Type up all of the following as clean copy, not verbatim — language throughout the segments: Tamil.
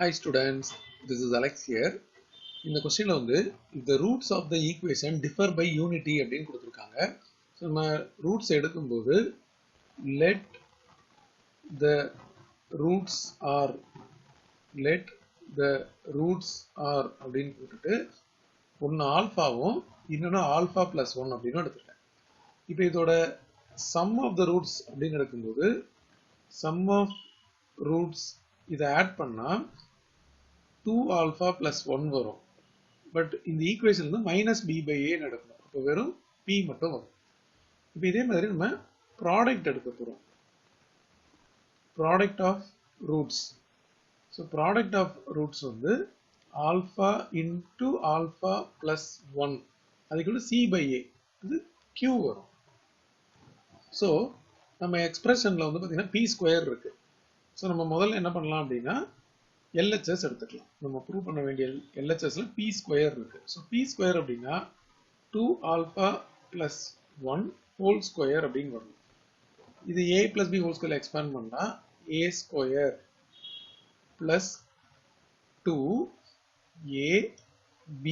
Hi students, this is Alex here. இந்த கொஸ்டின்ல வந்து if the roots of the equation differ by unity அப்படின்னு கொடுத்திருக்காங்க. ஸோ நம்ம ரூட்ஸ் எடுக்கும்போது let the roots are let the roots are அப்படின்னு போட்டுட்டு ஒன்று ஆல்ஃபாவும் இன்னொன்று ஆல்ஃபா பிளஸ் ஒன் அப்படின்னு எடுத்துருக்கேன். இப்போ இதோட சம் ஆஃப் த ரூட்ஸ் அப்படின்னு எடுக்கும்போது சம் ஆஃப் ரூட்ஸ் இதை ஆட் பண்ணால் 2 alpha plus 1 வரும். பட் இந்த ஈக்குவேஷன் வந்து மைனஸ் பி பை ஏ நடக்கணும். இப்போ வெறும் பி மட்டும் வரும். இப்போ இதே மாதிரி நம்ம ப்ராடக்ட் எடுக்க போகிறோம். Product of roots. So product of roots வந்து alpha into alpha plus one அதுக்குள்ள சி பை ஏ இது கியூ வரும். ஸோ நம்ம எக்ஸ்பிரஷனில் வந்து பார்த்தீங்கன்னா பி ஸ்கொயர் இருக்கு. ஸோ நம்ம முதல்ல என்ன பண்ணலாம் அப்படின்னா LHS எடுத்துக்கலாம். நம்ம ப்ரூவ் பண்ண வேண்டிய LHSல p ஸ்கொயர் இருக்கு. ஸோ p ஸ்கொயர் அப்படின்னா 2 ஆல்ஃபா பிளஸ் 1 ஹோல் ஸ்கொயர் அப்படின்னு வரும். இது a plus b whole square expand பண்ணா a square plus 2 ab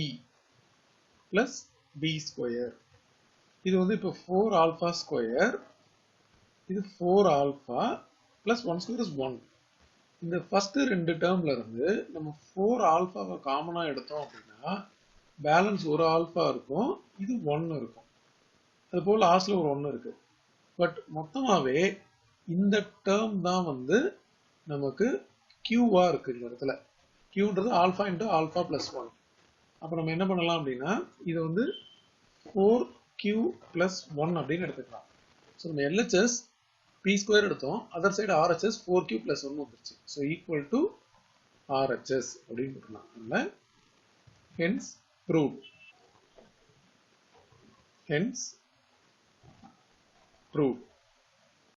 plus b square. இது வந்து இப்போ 4 ஆல்ஃபா ஸ்கொயர், இது 4 ஆல்ஃபா பிளஸ் 1 ஸ்கொயர் இஸ் 1. இந்த ஃபர்ஸ்ட் ரெண்டு டேர்ம்ல இருந்து நம்ம 4 ஆல்ஃபாவை காமனா எடுத்தோம் அப்படின்னா பேலன்ஸ் ஒரு ஆல்ஃபா இருக்கும், இது 1 இருக்கும். அது போல லாஸ்ட்ல ஒரு 1 இருக்கு. பட் மொத்தமாவே இந்த டேர்ம் தான் வந்து நமக்கு கியூவா இருக்கு. இந்த இடத்துல கியூன்றது ஆல்ஃபா இன்டு ஆல்ஃபா பிளஸ் 1. அப்போ நம்ம என்ன பண்ணலாம் அப்படின்னா இது வந்து 4q பிளஸ் 1 அப்படின்னு எடுத்துக்கலாம். ஸோ நம்ம LHS p ஸ்கொயர் எடுத்தோம், other side RHS 4q plus 1 வந்துருச்சு. ஸோ ஈக்குவல் டு RHS அப்படின்னு போட்டுக்கலாம். அதனால hence proved. Hence proved.